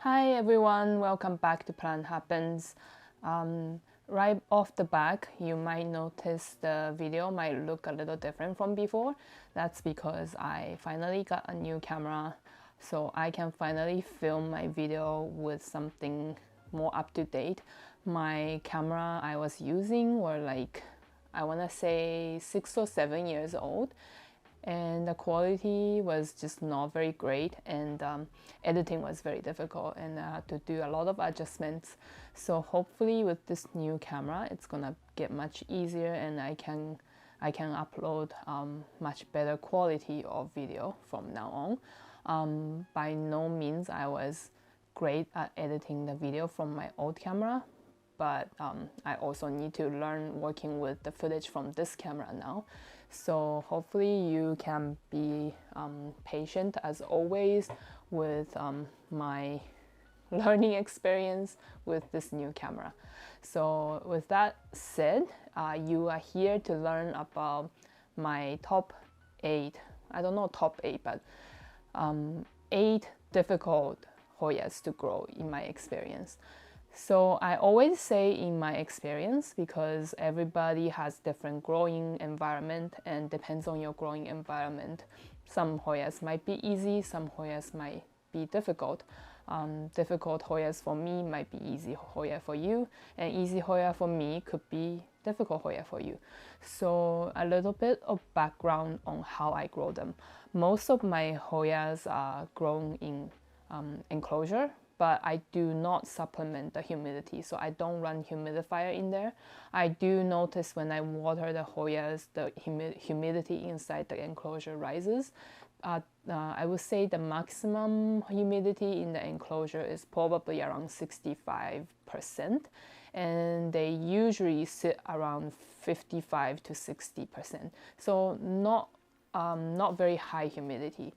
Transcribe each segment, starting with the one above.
Hi everyone, welcome back to Plant Happens. Right off the back, you might notice the video might look a little different from before. That's because I finally got a new camera, so I can finally film my video with something more up to date. My camera I was using were like, I want to say 6 or 7 years old, and the quality was just not very great, and editing was very difficult, and I had to do a lot of adjustments. So hopefully with this new camera it's gonna get much easier, and I can upload much better quality of video from now on. By no means I was great at editing the video from my old camera, but I also need to learn working with the footage from this camera now. So hopefully you can be patient as always with my learning experience with this new camera. So with that said, you are here to learn about my top 8, I don't know top 8, but 8 difficult Hoyas to grow in my experience. So I always say in my experience, because everybody has different growing environment and depends on your growing environment. Some Hoyas might be easy, some Hoyas might be difficult. Difficult Hoyas for me might be easy Hoya for you, and easy Hoya for me could be difficult Hoya for you. So a little bit of background on how I grow them. Most of my Hoyas are grown in enclosure, but I do not supplement the humidity, so I don't run humidifier in there. I do notice when I water the Hoyas, the humidity inside the enclosure rises. I would say the maximum humidity in the enclosure is probably around 65%, and they usually sit around 55 to 60%. So not very high humidity.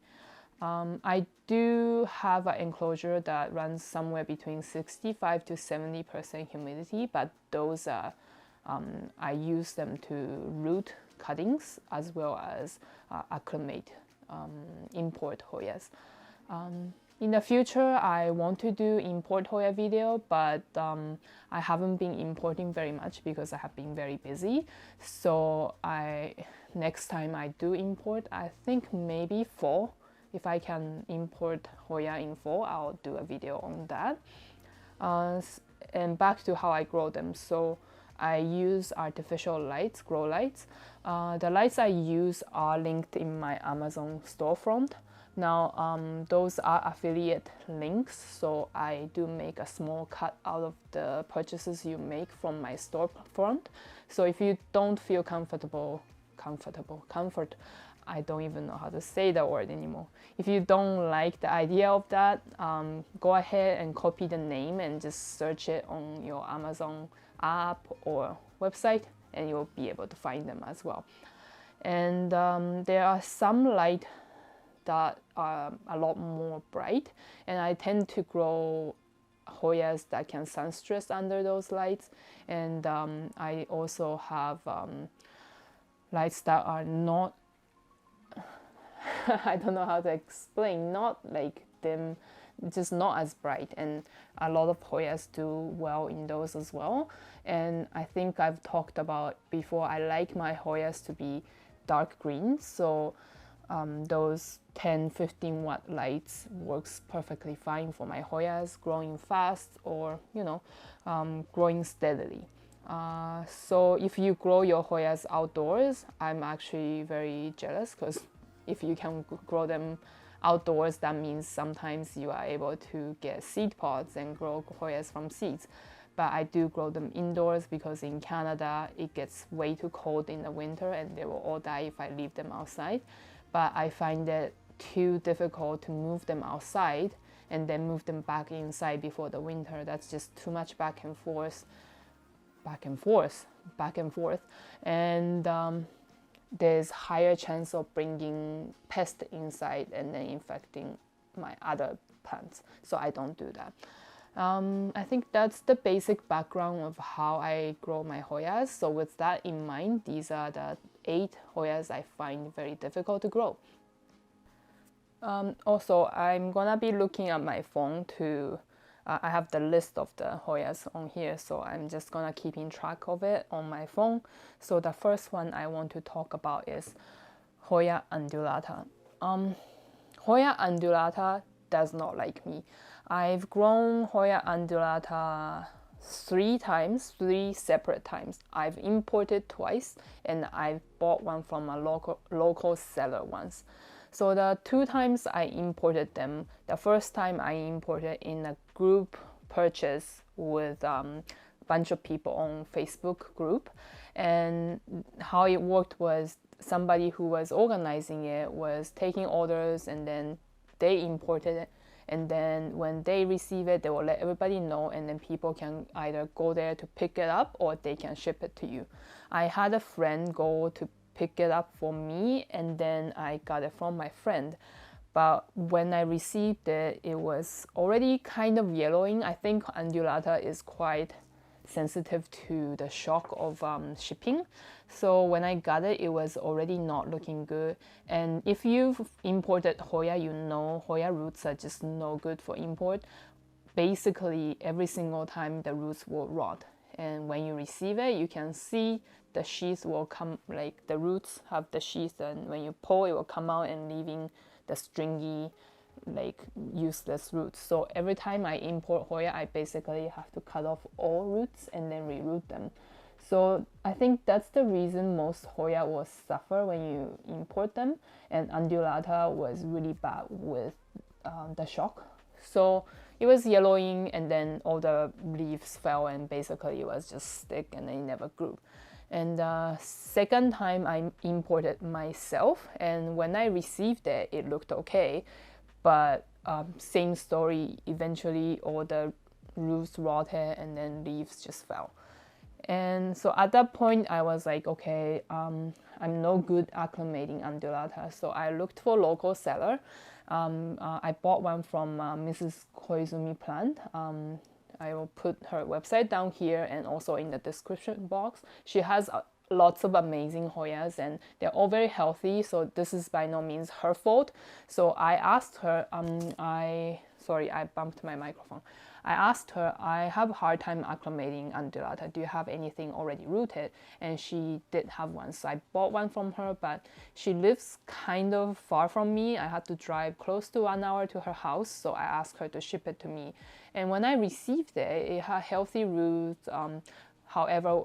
I do have an enclosure that runs somewhere between 65 to 70% humidity, but those are, I use them to root cuttings as well as acclimate import Hoyas. In the future, I want to do import Hoya video, but I haven't been importing very much because I have been very busy. So next time I do import, I think maybe fall. If I can import Hoya in fall, I'll do a video on that. And back to how I grow them. So I use artificial lights, grow lights. The lights I use are linked in my Amazon storefront. Now, those are affiliate links, so I do make a small cut out of the purchases you make from my storefront. So if you don't feel comfort, I don't even know how to say that word anymore. If you don't like the idea of that, go ahead and copy the name and just search it on your Amazon app or website, and you'll be able to find them as well. And there are some light that are a lot more bright, and I tend to grow Hoyas that can sun stress under those lights. And I also have lights that are not I don't know how to explain, not like dim, just not as bright, and a lot of Hoyas do well in those as well. And I think I've talked about before, I like my Hoyas to be dark green, so those 10-15 watt lights works perfectly fine for my Hoyas growing fast, or growing steadily. So if you grow your Hoyas outdoors, I'm actually very jealous, because if you can grow them outdoors, that means sometimes you are able to get seed pods and grow Hoyas from seeds. But I do grow them indoors because in Canada it gets way too cold in the winter and they will all die if I leave them outside. But I find it too difficult to move them outside and then move them back inside before the winter. That's just too much back and forth. And there's higher chance of bringing pests inside and then infecting my other plants. So I don't do that. I think that's the basic background of how I grow my Hoyas. So with that in mind, these are the 8 Hoyas I find very difficult to grow. Also, I'm gonna be looking at my phone to I have the list of the Hoyas on here, so I'm just gonna keep in track of it on my phone. So the first one I want to talk about is Hoya undulata. Hoya undulata does not like me. I've grown Hoya undulata 3 separate times. I've imported twice, and I've bought one from a local seller once. So the 2 times I imported them, the first time I imported in a group purchase with a bunch of people on Facebook group, and how it worked was somebody who was organizing it was taking orders, and then they imported it, and then when they receive it they will let everybody know, and then people can either go there to pick it up or they can ship it to you. I had a friend go to pick it up for me, and then I got it from my friend. But when I received it, it was already kind of yellowing. I think undulata is quite sensitive to the shock of shipping. So when I got it, it was already not looking good. And if you've imported Hoya, you know Hoya roots are just no good for import. Basically, every single time the roots will rot. And when you receive it, you can see the sheath will come, like the roots have the sheath, and when you pull, it will come out and leaving the stringy, like useless roots. So every time I import Hoya, I basically have to cut off all roots and then reroot them. So I think that's the reason most Hoya will suffer when you import them, and undulata was really bad with the shock. So it was yellowing, and then all the leaves fell, and basically it was just stick, and it never grew. And second time I imported myself, and when I received it, it looked okay, but same story. Eventually, all the roots rotted, and then leaves just fell. And so at that point, I was like, okay, I'm no good acclimating undulata. So I looked for local seller. I bought one from Mrs. Koizumi Plant. I will put her website down here and also in the description box. She has lots of amazing Hoyas, and they're all very healthy, so this is by no means her fault. So I asked her, I bumped my microphone. I asked her, I have a hard time acclimating undulata. Do you have anything already rooted? And she did have one. So I bought one from her, but she lives kind of far from me. I had to drive close to 1 hour to her house. So I asked her to ship it to me. And when I received it, it had healthy roots. However,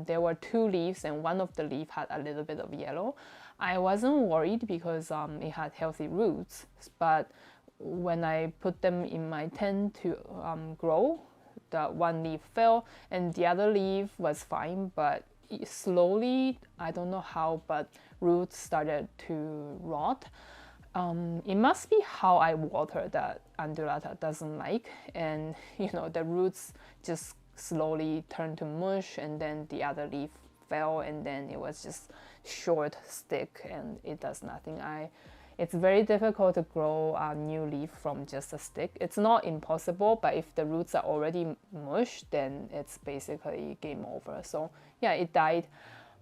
there were 2 leaves, and one of the leaves had a little bit of yellow. I wasn't worried because it had healthy roots, but when I put them in my tent to grow, the one leaf fell, and the other leaf was fine, but slowly, I don't know how, but roots started to rot. It must be how I water that undulata doesn't like, and the roots just slowly turned to mush, and then the other leaf fell, and then it was just short stick, and it does nothing. It's very difficult to grow a new leaf from just a stick. It's not impossible, but if the roots are already mush, then it's basically game over. So yeah, it died.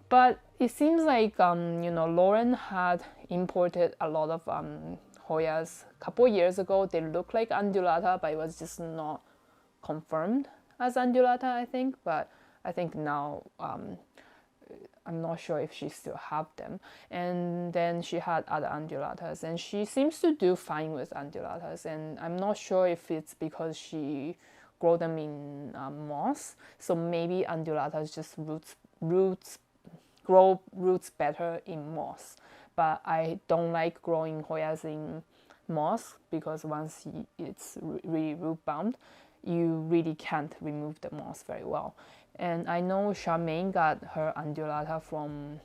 But it seems like Lauren had imported a lot of Hoyas a couple years ago. They look like undulata, but it was just not confirmed as undulata, I think. But I think now I'm not sure if she still have them. And then she had other undulatas, and she seems to do fine with undulatas. And I'm not sure if it's because she grow them in moss. So maybe undulatas just grow roots better in moss. But I don't like growing Hoyas in moss because once it's really root bound, you really can't remove the moss very well. And I know Charmaine got her undulata from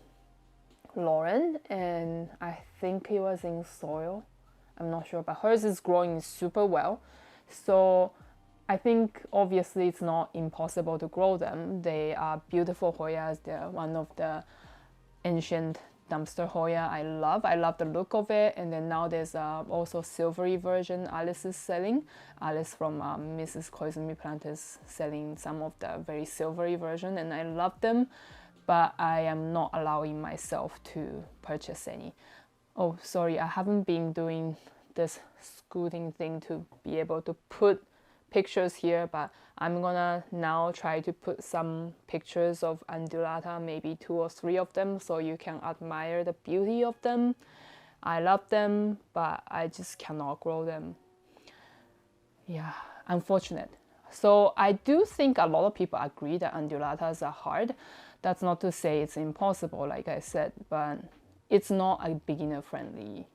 Lauren, and I think it was in soil. I'm not sure, but hers is growing super well. So I think obviously it's not impossible to grow them. They are beautiful Hoyas. They're one of the ancient dumpster Hoya I love the look of it. And then now there's also silvery version Alice is selling. Alice from Mrs. Koizumi Plant is selling some of the very silvery version, and I love them, but I am not allowing myself to purchase any. Oh, sorry, I haven't been doing this scooting thing to be able to put pictures here, but I'm gonna now try to put some pictures of undulata, maybe 2 or 3 of them, so you can admire the beauty of them. I love them, but I just cannot grow them. Yeah, unfortunate. So I do think a lot of people agree that undulatas are hard. That's not to say it's impossible, like I said, but it's not a beginner-friendly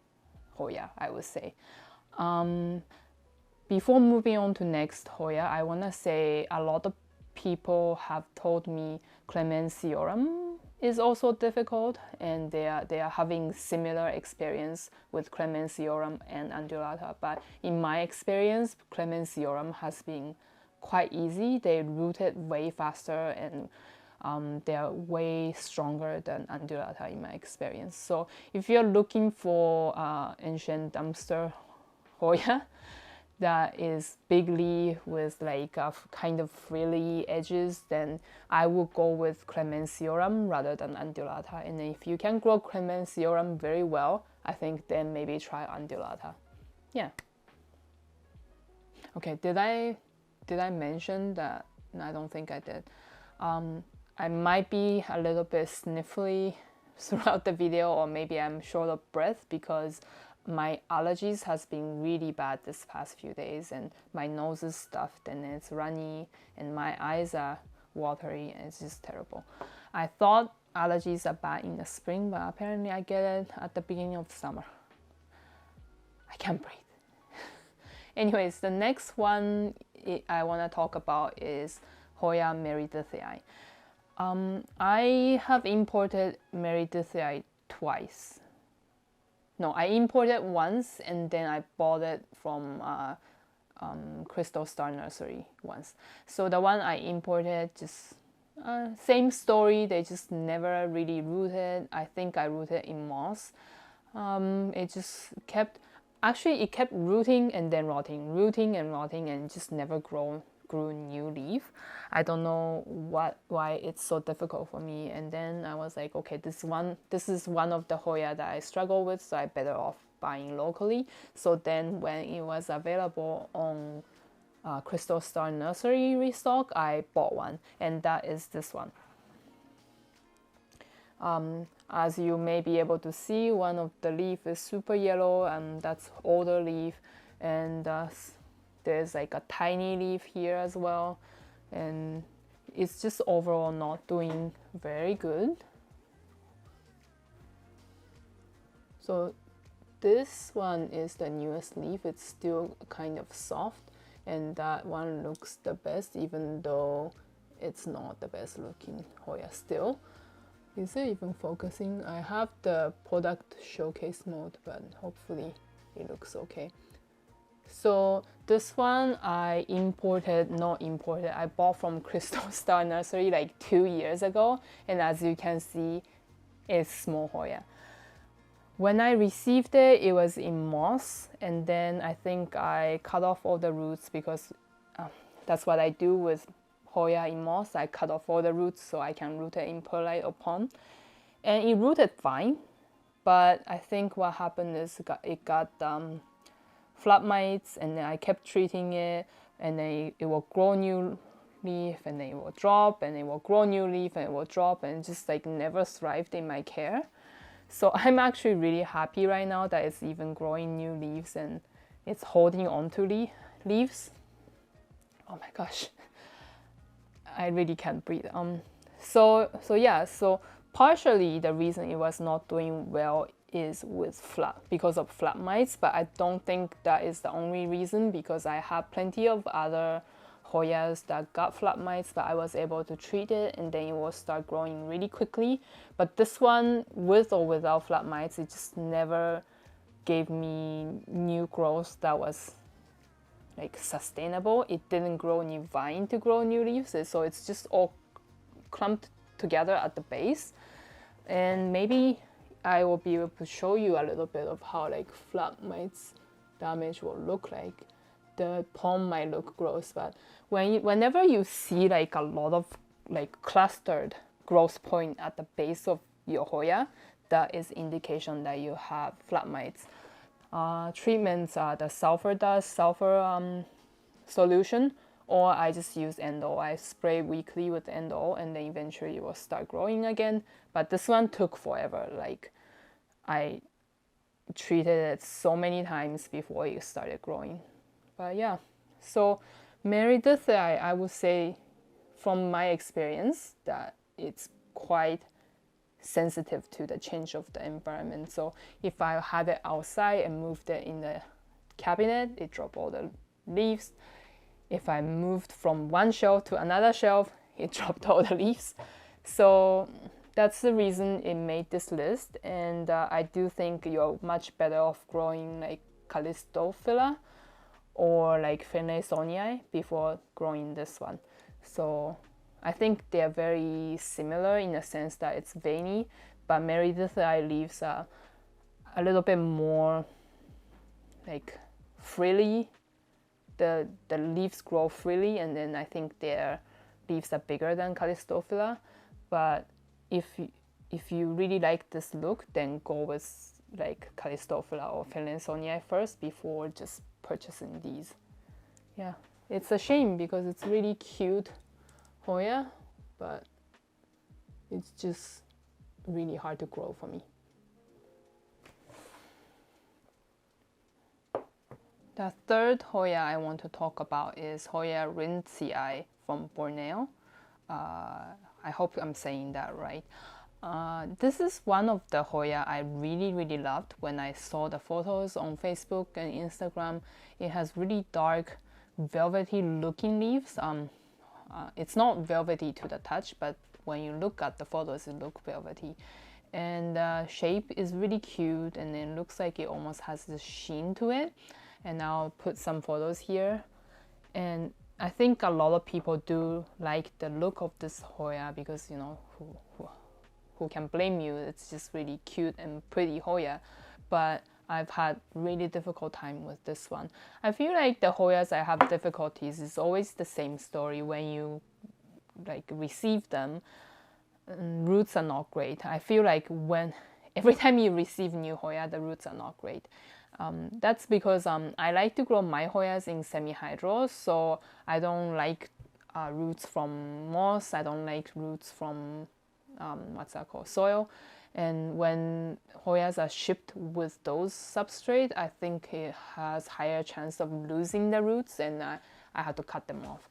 Hoya, I would say. Before moving on to next Hoya, I want to say a lot of people have told me clemenciorum is also difficult, and they are having similar experience with clemenciorum and undulata. But in my experience, clemenciorum has been quite easy. They rooted way faster, and they are way stronger than undulata in my experience. So if you're looking for ancient dumpster Hoya that is big leaf with like a kind of frilly edges, then I will go with clemenciorum rather than undulata. And if you can grow clemenciorum very well, I think then maybe try undulata. Yeah. Okay, did I mention that? No, I don't think I did. I might be a little bit sniffly throughout the video, or maybe I'm short of breath because my allergies has been really bad this past few days, and my nose is stuffed and it's runny and my eyes are watery, and it's just terrible. I thought allergies are bad in the spring, but apparently I get it at the beginning of the summer. I can't breathe. Anyways, the next one I want to talk about is Hoya meredithii. I have imported meredithii twice. No, I imported once, and then I bought it from Crystal Star Nursery once. So the one I imported, just same story. They just never really rooted. I think I rooted in moss. It just kept rooting and then rotting, rooting and rotting, and just never grew new leaf. I don't know why it's so difficult for me. And then I was like, okay, this is one of the Hoya that I struggle with, so I better off buying locally. So then when it was available on Crystal Star Nursery restock, I bought one, and that is this one. As you may be able to see, one of the leaf is super yellow, and that's older leaf, and there's like a tiny leaf here as well, and it's just overall not doing very good. So this one is the newest leaf. It's still kind of soft, and that one looks the best, even though it's not the best looking Hoya still. Is it even focusing? I have the product showcase mode, but hopefully it looks okay. So this one I bought from Crystal Star Nursery like 2 years ago, and as you can see, it's small Hoya. When I received it, it was in moss, and then I think I cut off all the roots because that's what I do with Hoya in moss. I cut off all the roots so I can root it in perlite or pond, and it rooted fine. But I think what happened is it got flat mites, and then I kept treating it, and then it will grow new leaf, and then it will drop, and it will grow new leaf, and it will drop, and just like never thrived in my care. So I'm actually really happy right now that it's even growing new leaves and it's holding on to leaves. Oh my gosh, I really can't breathe. So partially the reason it was not doing well is because of flat mites, but I don't think that is the only reason, because I have plenty of other Hoyas that got flat mites, but I was able to treat it, and then it will start growing really quickly. But this one, with or without flat mites, it just never gave me new growth that was like sustainable. It didn't grow new vine to grow new leaves, so it's just all clumped together at the base. And maybe I will be able to show you a little bit of how like flat mites damage will look like. The palm might look gross, but whenever you see like a lot of like clustered growth point at the base of your Hoya, that is indication that you have flat mites. Treatments are the sulfur solution, or I just use endo. I spray weekly with endo, and then eventually it will start growing again. But this one took forever. Like, I treated it so many times before it started growing. But yeah, so meredithii, I would say from my experience that it's quite sensitive to the change of the environment. So if I had it outside and moved it in the cabinet, it dropped all the leaves. If I moved from one shelf to another shelf, it dropped all the leaves. So that's the reason it made this list. And I do think you're much better off growing like Callistophila or like Finicky before growing this one. So I think they're very similar in the sense that it's veiny, but meredithii leaves are a little bit more like freely. The leaves grow freely, and then I think their leaves are bigger than Callistophila. But if you really like this look, then go with like Callistophila or Finicky first before just purchasing these. Yeah, it's a shame because it's really cute Hoya, but it's just really hard to grow for me. The third Hoya I want to talk about is Hoya rintzii from Burneo. I hope I'm saying that right. This is one of the Hoya I really loved when I saw the photos on Facebook and Instagram. It has really dark velvety looking leaves. It's not velvety to the touch, but when you look at the photos, it looks velvety. And the shape is really cute, and it looks like it almost has this sheen to it. And I'll put some photos here. And I think a lot of people do like the look of this Hoya because, you know, who can blame you? It's just really cute and pretty Hoya. But I've had really difficult time with this one. I feel like the Hoyas I have difficulties is always the same story. When you like receive them, roots are not great. I feel like every time you receive new Hoya, the roots are not great. That's because I like to grow my Hoyas in semi-hydro, so I don't like roots from moss. I don't like roots from what's that called, soil. And when Hoyas are shipped with those substrate, I think it has higher chance of losing the roots, and I have to cut them off.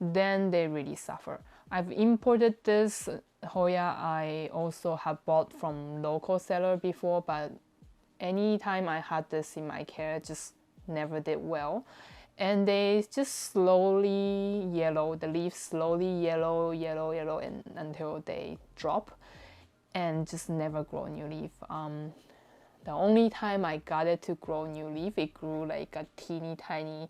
Then they really suffer. I've imported this Hoya. I also have bought from local seller before, but anytime I had this in my care, it just never did well. And they just slowly yellow, the leaves slowly yellow, and until they drop and just never grow new leaf. The only time I got it to grow new leaf, it grew like a teeny tiny,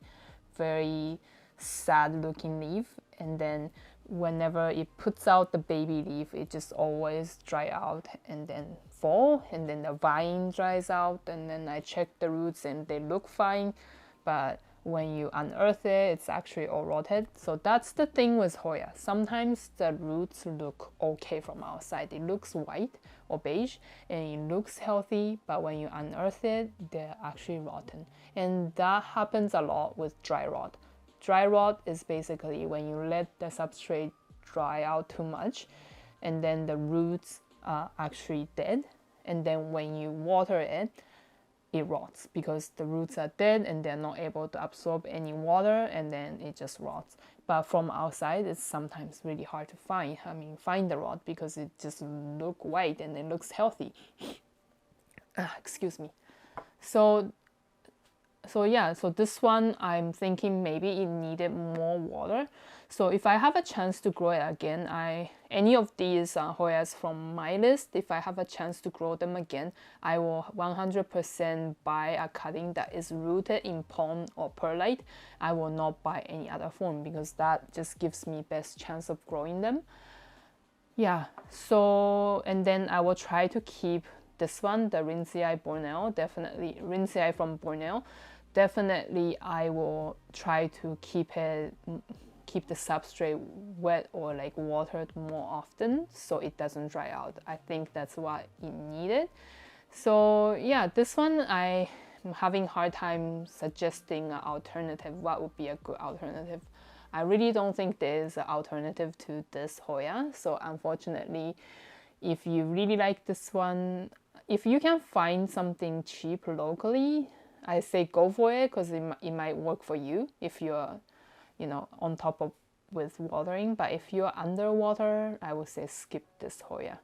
very sad looking leaf. And then whenever it puts out the baby leaf, it just always dry out and then fall, and then the vine dries out, and then I check the roots and they look fine, but when you unearth it, it's actually all rotted. So that's the thing with Hoya. Sometimes the roots look okay from outside. It looks white or beige and it looks healthy, but when you unearth it, they're actually rotten. And that happens a lot with dry rot. Dry rot is basically when you let the substrate dry out too much, and then the roots are actually dead, and then when you water it, it rots because the roots are dead and they're not able to absorb any water, and then it just rots. But from outside, it's sometimes really hard to find. Find the rot because it just looks white and it looks healthy. Excuse me. So this one, I'm thinking maybe it needed more water. So if I have a chance to grow it again, any of these Hoyas from my list, if I have a chance to grow them again, I will 100% buy a cutting that is rooted in pond or perlite. I will not buy any other form because that just gives me best chance of growing them. Yeah, so, and then I will try to keep this one, the rintzii Burneo, definitely, rintzii from Burneo. Definitely I will try to keep the substrate wet or like watered more often so it doesn't dry out. I think that's what it needed. So yeah, this one I'm having a hard time suggesting an alternative. What would be a good alternative? I really don't think there's an alternative to this Hoya. So unfortunately, if you really like this one, if you can find something cheap locally, I say go for it, because it might work for you if you're, you know, on top of with watering. But if you're underwater, I would say skip this Hoya.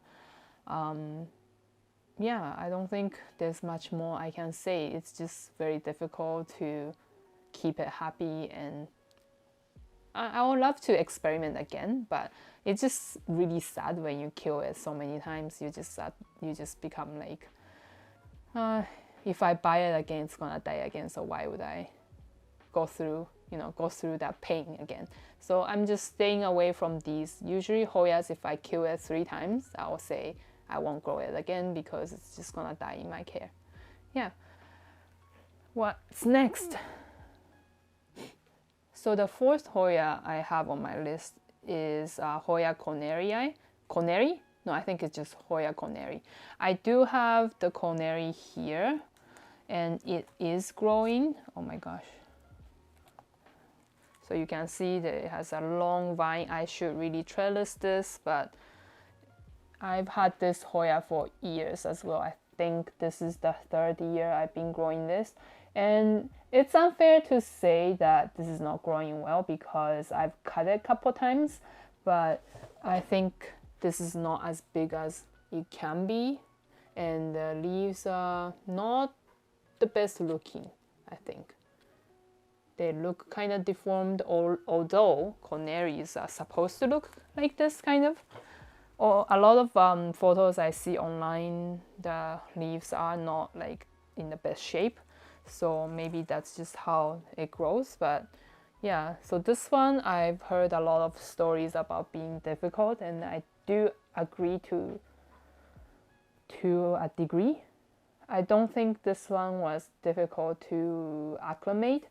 Yeah, I don't think there's much more I can say. It's just very difficult to keep it happy, and I would love to experiment again, but it's just really sad when you kill it so many times. You just become like, if I buy it again, it's gonna die again. So why would I go through that pain again? So I'm just staying away from these. Usually Hoyas, if I kill it 3 times, I will say I won't grow it again because it's just gonna die in my care. Yeah. What's next? So the 4th Hoya I have on my list is Hoya corneri. No, I think it's just Hoya corneri. I do have the corneri here, and it is growing. Oh my gosh. So you can see that it has a long vine. I should really trellis this, but I've had this Hoya for years as well. I think this is the 3rd year I've been growing this. And it's unfair to say that this is not growing well because I've cut it a couple times, but I think this is not as big as it can be. And the leaves are not the best looking, I think. They look kind of deformed, although corneries are supposed to look like this kind of. Or a lot of photos I see online, the leaves are not like in the best shape. So maybe that's just how it grows. But yeah, so this one I've heard a lot of stories about being difficult, and I do agree to a degree. I don't think this one was difficult to acclimate,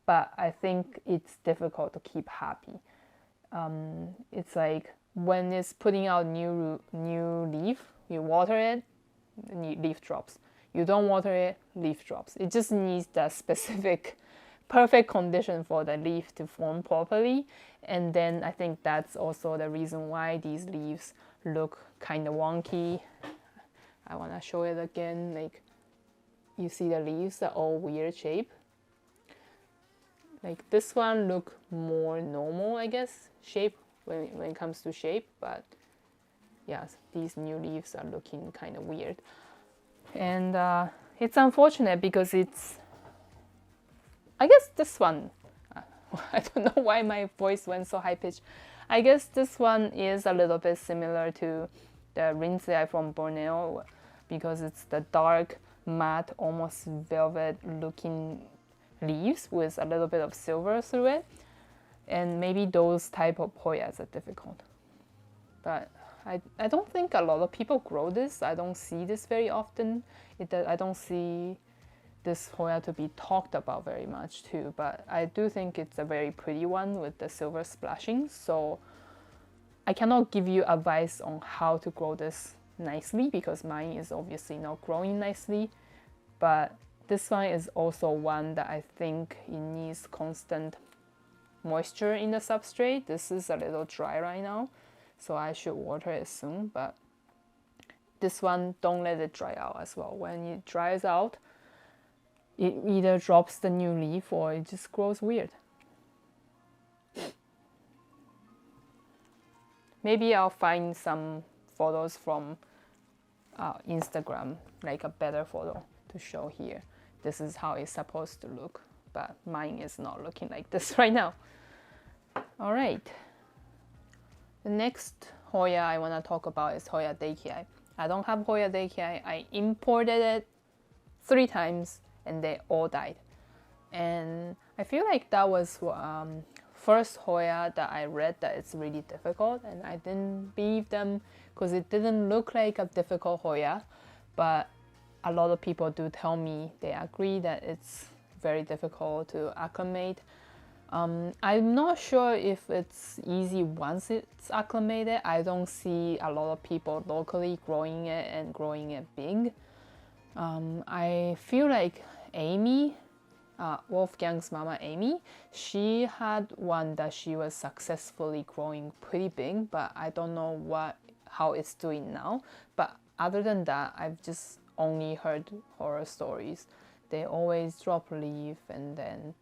but I think it's difficult to keep happy. It's like when it's putting out new leaf, you water it, leaf drops. You don't water it, leaf drops. It just needs that specific perfect condition for the leaf to form properly. And then I think that's also the reason why these leaves look kind of wonky. I want to show it again. Like, you see the leaves are all weird shape. Like this one look more normal, I guess, shape when it comes to shape. But yes, these new leaves are looking kind of weird. And it's unfortunate because it's, I guess this one, I don't know why my voice went so high pitched. I guess this one is a little bit similar to the rintzii from Burneo because it's the dark, matte, almost velvet looking leaves with a little bit of silver through it. And maybe those type of Hoyas are difficult. But I don't think a lot of people grow this. I don't see this very often. I don't see this Hoya to be talked about very much too. But I do think it's a very pretty one with the silver splashing. So I cannot give you advice on how to grow this nicely because mine is obviously not growing nicely. But this one is also one that I think it needs constant moisture in the substrate. This is a little dry right now, so I should water it soon. But this one, don't let it dry out as well. When it dries out, it either drops the new leaf or it just grows weird. Maybe I'll find some photos from Instagram, like a better photo to show here. This is how it's supposed to look, but mine is not looking like this right now. All right. The next Hoya I want to talk about is Hoya deykeae. I don't have Hoya deykeae. I imported it 3 times and they all died. And I feel like that was first Hoya that I read that it's really difficult, and I didn't believe them because it didn't look like a difficult Hoya. But a lot of people do tell me they agree that it's very difficult to acclimate. I'm not sure if it's easy once it's acclimated. I don't see a lot of people locally growing it and growing it big. I feel like Amy, Wolfgang's mama Amy, she had one that she was successfully growing pretty big, but I don't know how it's doing now. But other than that, I've just only heard horror stories. They always drop leaf and then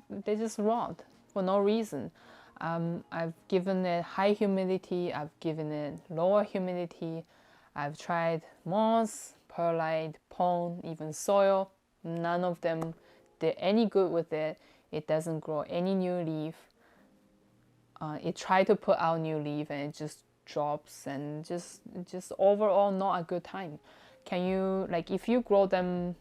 they just rot for no reason. I've given it high humidity, I've given it lower humidity, I've tried moss, perlite, pond, even soil. None of them did any good with it. It doesn't grow any new leaf. It tried to put out new leaf and it just drops, and just overall not a good time. Can you, like, if you grow them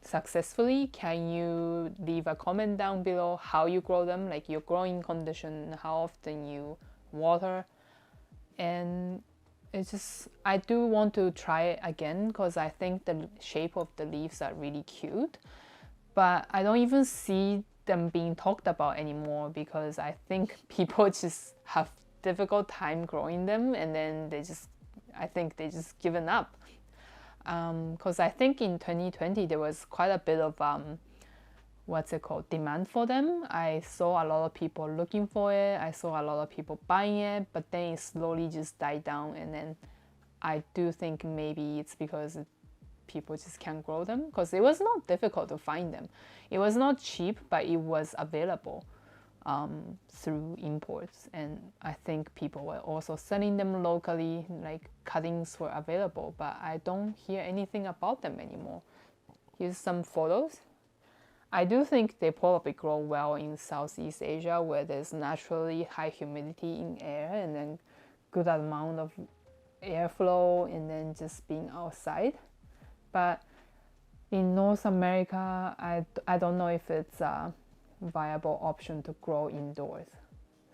successfully, can you leave a comment down below how you grow them, like your growing condition, how often you water? And it's just, I do want to try it again because I think the shape of the leaves are really cute, but I don't even see them being talked about anymore because I think people just have difficult time growing them, and then I think they just given up. Because I think in 2020 there was quite a bit of demand for them. I saw a lot of people looking for it. I saw a lot of people buying it, but then it slowly just died down. And then I do think maybe it's because people just can't grow them, because it was not difficult to find them. It was not cheap, but it was available through imports, and I think people were also selling them locally, like cuttings were available, but I don't hear anything about them anymore. Here's some photos. I do think they probably grow well in Southeast Asia, where there's naturally high humidity in air and then good amount of airflow and then just being outside. But in North America, I don't know if it's viable option to grow indoors.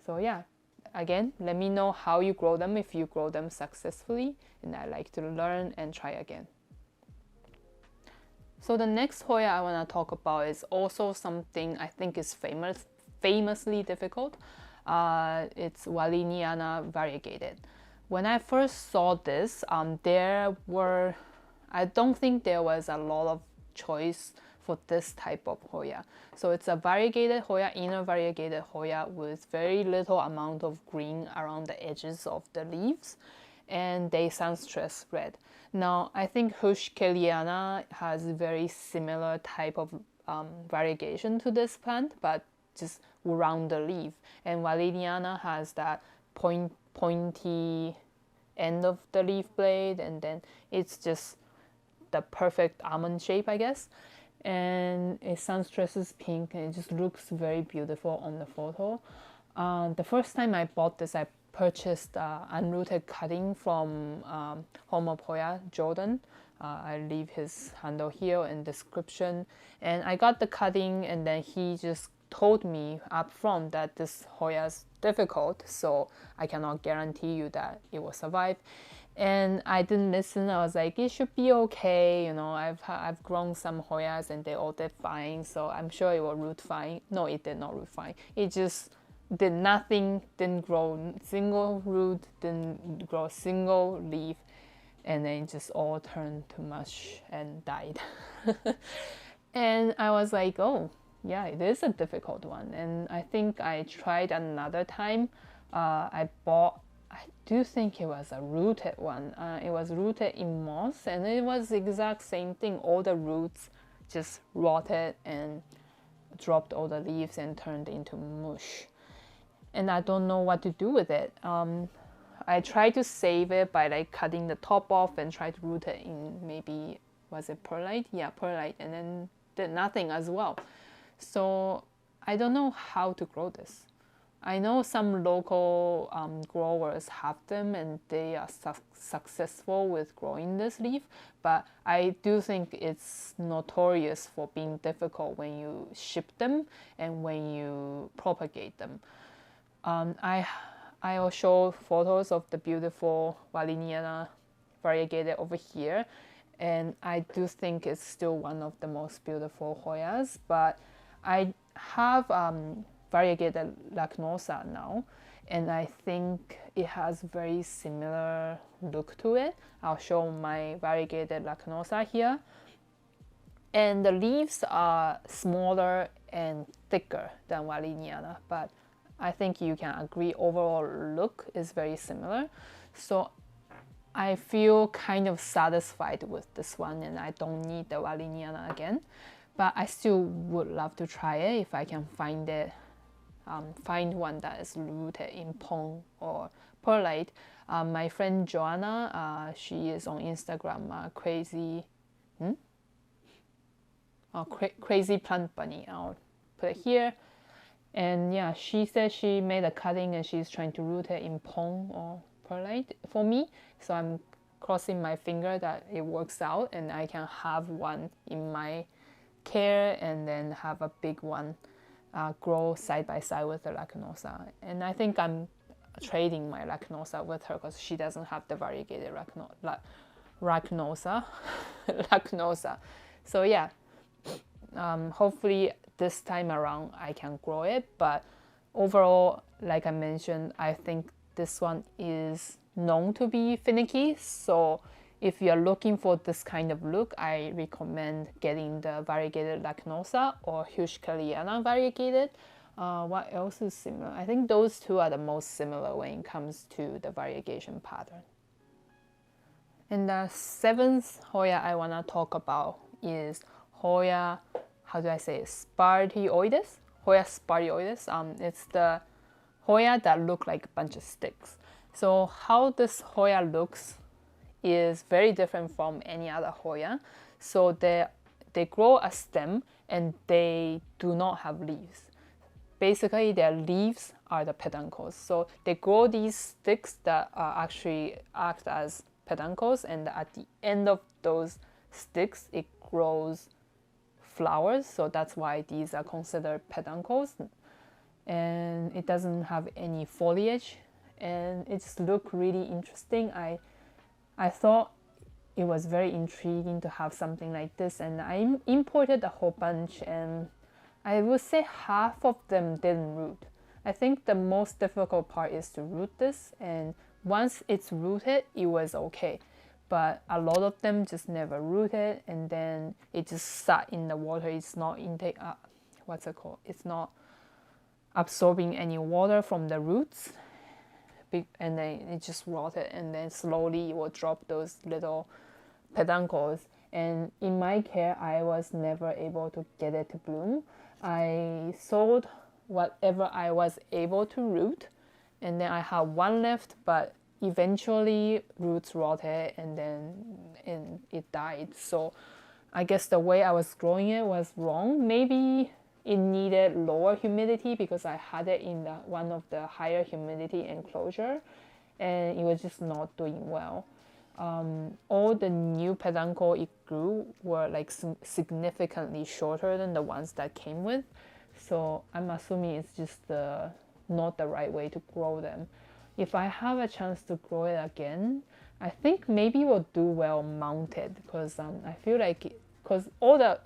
So yeah, again, let me know how you grow them, if you grow them successfully, and I like to learn and try again. So the next Hoya I want to talk about is also something I think is famously difficult. It's walliniana variegated. When I first saw this, I don't think there was a lot of choice for this type of Hoya. So it's a variegated Hoya, inner variegated Hoya with very little amount of green around the edges of the leaves, and they sunstress red. Now, I think Huschkeliana has a very similar type of variegation to this plant, but just around the leaf. And walliniana has that pointy end of the leaf blade, and then it's just the perfect almond shape, I guess. And it sunstresses pink, and it just looks very beautiful on the photo. The first time I bought this, I purchased unrooted cutting from Home of Hoya, Jordan. I leave his handle here in description. And I got the cutting, and then he just told me up front that this Hoya is difficult, so I cannot guarantee you that it will survive. And I didn't listen. I was like, it should be okay, you know. I've grown some Hoyas and they all did fine, so I'm sure it will root fine. No, it did not root fine. It just did nothing, didn't grow single root, didn't grow single leaf, and then it just all turned to mush and died. And I was like, oh, yeah, it is a difficult one. And I think I tried another time. I do think it was a rooted one. It was rooted in moss, and it was the exact same thing. All the roots just rotted and dropped all the leaves and turned into mush. And I don't know what to do with it. I tried to save it by like cutting the top off and try to root it in, maybe, was it perlite? Yeah, perlite, and then did nothing as well. So I don't know how to grow this. I know some local growers have them and they are successful with growing this leaf, but I do think it's notorious for being difficult when you ship them and when you propagate them. I'll show photos of the beautiful walliniana variegated over here, and I do think it's still one of the most beautiful Hoyas, but I have variegated lacnosa now, and I think it has very similar look to it. I'll show my variegated lacnosa here. And the leaves are smaller and thicker than walliniana, but I think you can agree overall look is very similar. So I feel kind of satisfied with this one, and I don't need the walliniana again. But I still would love to try it if I can find it. Find one that is rooted in pong or perlite. My friend Joanna, she is on Instagram, crazy plant bunny. I'll put it here. And yeah, she said she made a cutting and she's trying to root it in pong or perlite for me. So I'm crossing my finger that it works out and I can have one in my care and then have a big one grow side by side with the lacanosa. And I think I'm trading my lacanosa with her because she doesn't have the variegated lacanosa. So yeah, hopefully this time around I can grow it. But overall, like I mentioned, I think this one is known to be finicky. So if you're looking for this kind of look, I recommend getting the variegated lacanosa or walliniana variegated. What else is similar? I think those two are the most similar when it comes to the variegation pattern. And the seventh Hoya I want to talk about is Hoya, how do I say it? Spatioides? Hoya spatioides. It's the Hoya that look like a bunch of sticks. So how this Hoya looks is very different from any other Hoya. So they grow a stem and they do not have leaves. Basically, their leaves are the peduncles. So they grow these sticks that actually act as peduncles, and at the end of those sticks, it grows flowers. So that's why these are considered peduncles. And it doesn't have any foliage, and it just looked really interesting. I thought it was very intriguing to have something like this, and I imported a whole bunch, and I would say half of them didn't root. I think the most difficult part is to root this, and once it's rooted, it was okay. But a lot of them just never rooted, and then it just sat in the water. It's not It's not absorbing any water from the roots, and then it just rotted, and then slowly it will drop those little peduncles. And in my care, I was never able to get it to bloom. I sold whatever I was able to root, and then I had one left, but eventually roots rotted and then it died. So I guess the way I was growing it was wrong. Maybe it needed lower humidity because I had it in one of the higher humidity enclosure, and it was just not doing well. All the new peduncle it grew were like significantly shorter than the ones that came with. So I'm assuming it's just not the right way to grow them. If I have a chance to grow it again, I think maybe it will do well mounted, because I feel like, because all the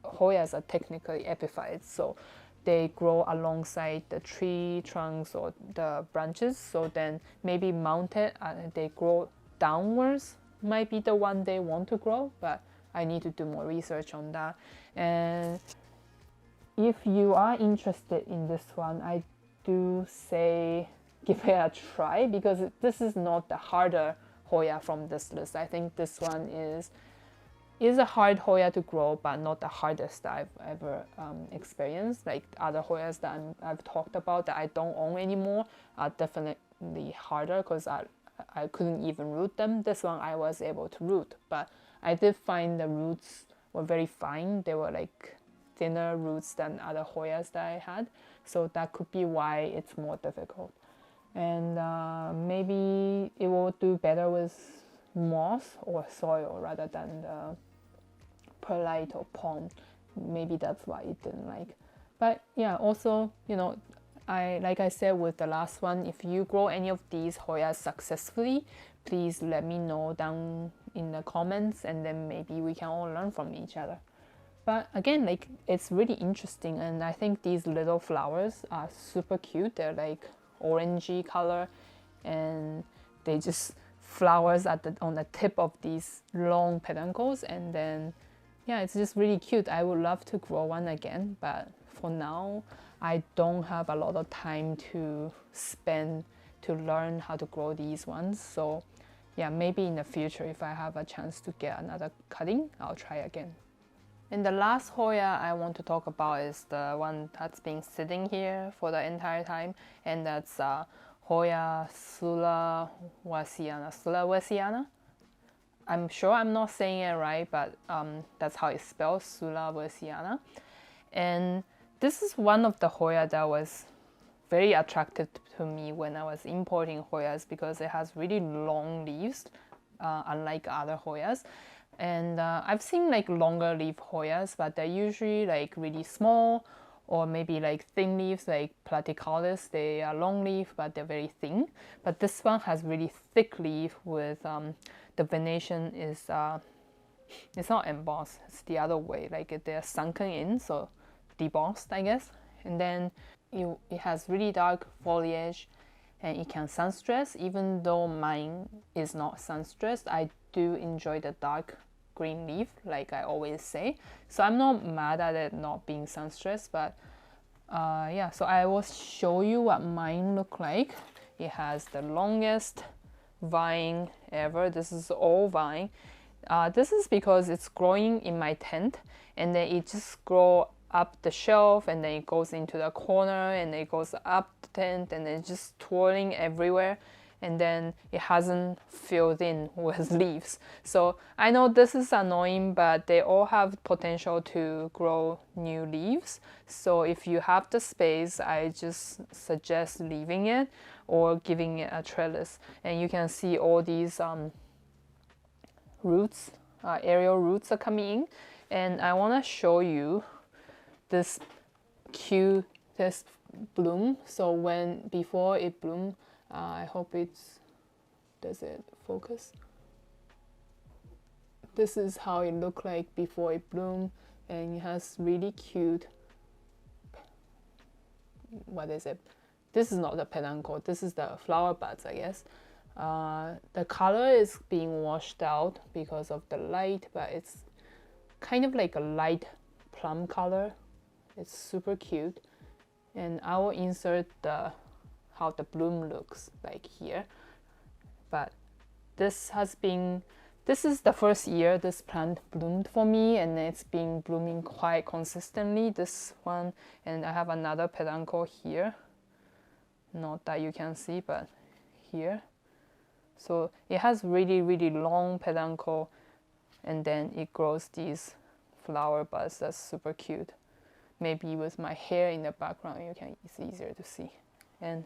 Hoyas are technically epiphytes, so they grow alongside the tree trunks or the branches. So then maybe mounted, they grow downwards might be the one they want to grow, but I need to do more research on that. And if you are interested in this one, I do say give it a try, because this is not the harder Hoya from this list. I think this one is a hard Hoya to grow, but not the hardest I've ever experienced. Like other Hoyas that I've talked about that I don't own anymore are definitely harder, because I couldn't even root them. This one I was able to root, but I did find the roots were very fine. They were like thinner roots than other Hoyas that I had. So that could be why it's more difficult. And maybe it will do better with moss or soil rather than the perlite or pond. Maybe that's why it didn't like. But yeah, also, like I said with the last one, if you grow any of these Hoyas successfully, please let me know down in the comments, and then maybe we can all learn from each other. But again, like, it's really interesting, and I think these little flowers are super cute. They're like orangey color, and they just flowers on the tip of these long peduncles, and then yeah, it's just really cute. I would love to grow one again, but for now, I don't have a lot of time to spend to learn how to grow these ones. So yeah, maybe in the future, if I have a chance to get another cutting, I'll try again. And the last Hoya I want to talk about is the one that's been sitting here for the entire time, and that's Hoya sulawesiana. I'm sure I'm not saying it right, but that's how it's spelled, sulawesiana. And this is one of the Hoya that was very attractive to me when I was importing Hoyas, because it has really long leaves, unlike other Hoyas. And I've seen like longer leaf Hoyas, but they're usually like really small, or maybe like thin leaves like platycaulis. They are long leaf, but they're very thin. But this one has really thick leaf with the venation is it's not embossed, it's the other way, like they're sunken in, so debossed, I guess. And then it has really dark foliage, and it can sun stress. Even though mine is not sun stressed, I do enjoy the dark green leaf, like I always say. So I'm not mad at it not being sun stressed, but yeah, so I will show you what mine look like. It has the longest vine ever. This is all vine. This is because it's growing in my tent, and then it just grow up the shelf, and then it goes into the corner, and it goes up the tent, and it's just twirling everywhere, and then it hasn't filled in with leaves. So I know this is annoying, but they all have potential to grow new leaves. So if you have the space, I just suggest leaving it or giving it a trellis. And you can see all these roots, aerial roots are coming in. And I want to show you this cutest bloom. So before it bloom, I hope does it focus? This is how it looked like before it bloomed, and it has really cute, what is it? This is not the peduncle, this is the flower buds, I guess. The color is being washed out because of the light, but it's kind of like a light plum color. It's super cute, and I will insert how the bloom looks like here. But this is the first year this plant bloomed for me, and it's been blooming quite consistently, this one. And I have another peduncle here, not that you can see, but here. So it has really, really long peduncle, and then it grows these flower buds. That's super cute. Maybe with my hair in the background, it's easier to see. And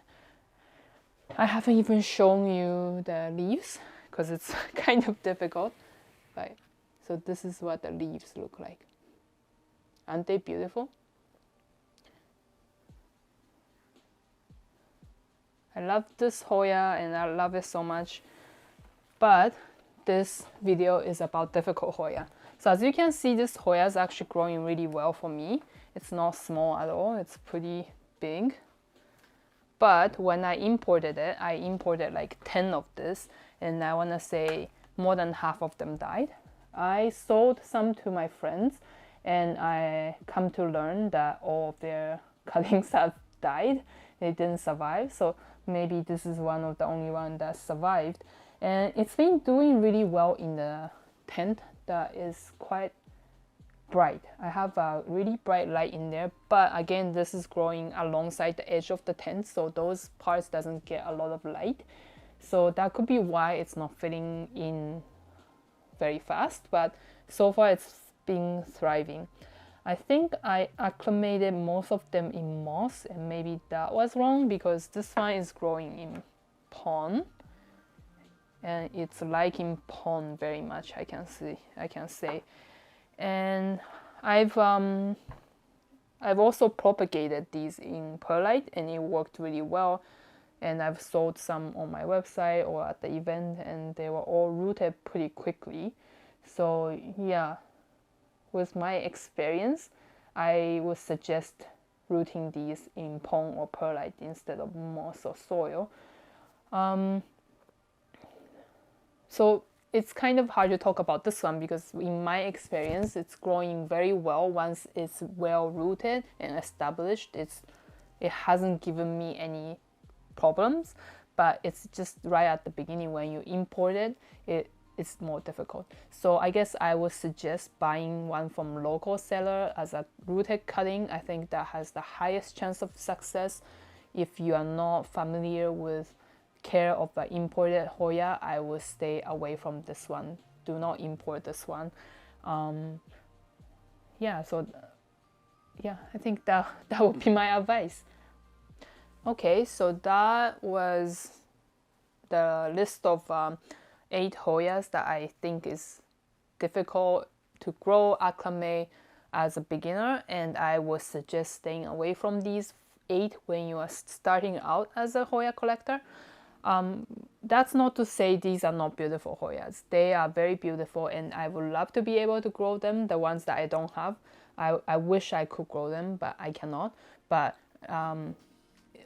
I haven't even shown you the leaves because it's kind of difficult. Right. So this is what the leaves look like. Aren't they beautiful? I love this Hoya, and I love it so much. But this video is about Difficult Hoya. So as you can see, this Hoya is actually growing really well for me. It's not small at all, it's pretty big. But when I imported it, I imported like 10 of this, and I want to say more than half of them died. I sold some to my friends, and I come to learn that all of their cuttings have died. They didn't survive, so maybe this is one of the only one that survived. And it's been doing really well in the tent that is quite bright. I have a really bright light in there, but again, this is growing alongside the edge of the tent, so those parts doesn't get a lot of light. So that could be why it's not fitting in very fast, but so far it's been thriving. I think I acclimated most of them in moss, and maybe that was wrong because this one is growing in pond, and it's liking pond very much. I can say. And I've also propagated these in perlite, and it worked really well. And I've sold some on my website or at the event, and they were all rooted pretty quickly. So yeah, with my experience, I would suggest rooting these in pond or perlite instead of moss or soil. So it's kind of hard to talk about this one because in my experience, it's growing very well once it's well rooted and established. It hasn't given me any problems, but it's just right at the beginning when you import it's more difficult. So I guess I would suggest buying one from local seller as a rooted cutting. I think that has the highest chance of success. If you are not familiar with care of the imported Hoya, I would stay away from this one. Do not import this one. Yeah, so yeah, I think that would be my advice. Okay, so that was the list of 8 Hoyas that I think is difficult to grow, acclimate as a beginner, and I would suggest staying away from these 8 when you are starting out as a Hoya collector. That's not to say these are not beautiful Hoyas. They are very beautiful, and I would love to be able to grow them, the ones that I don't have. I wish I could grow them, but I cannot. But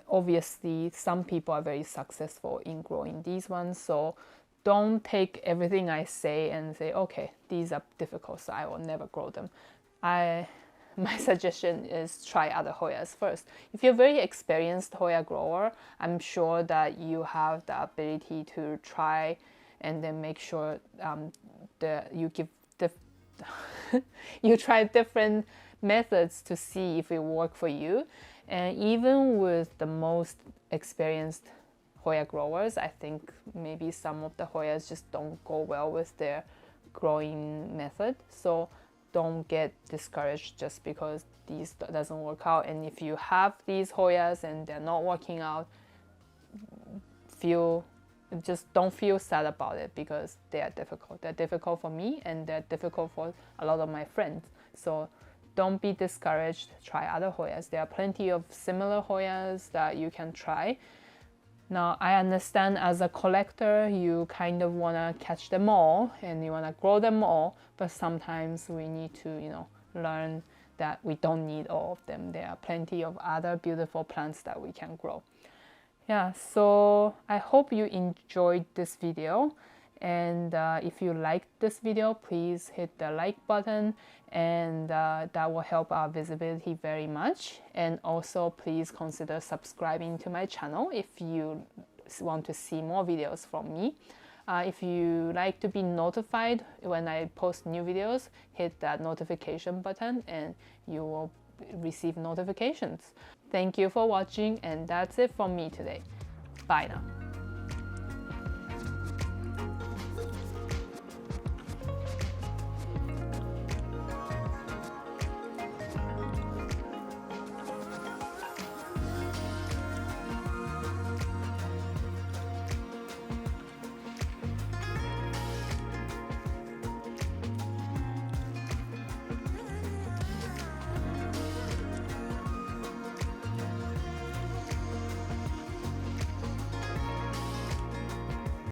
obviously, some people are very successful in growing these ones, so don't take everything I say and say, okay, these are difficult, so I will never grow them. My suggestion is try other Hoyas first. If you're a very experienced Hoya grower, I'm sure that you have the ability to try and then make sure that you give you try different methods to see if it works for you. And even with the most experienced Hoya growers, I think maybe some of the Hoyas just don't go well with their growing method. So don't get discouraged just because these doesn't work out. And if you have these Hoyas and they're not working out, just don't feel sad about it because they are difficult. They're difficult for me and they're difficult for a lot of my friends. So don't be discouraged. Try other Hoyas. There are plenty of similar Hoyas that you can try. Now, I understand as a collector, you kind of want to catch them all and you want to grow them all, but sometimes we need to, learn that we don't need all of them. There are plenty of other beautiful plants that we can grow. Yeah, so I hope you enjoyed this video. And if you liked this video, please hit the like button, and that will help our visibility very much. And also please consider subscribing to my channel if you want to see more videos from me. If you like to be notified when I post new videos, hit that notification button and you will receive notifications. Thank you for watching, and that's it from me today. Bye now.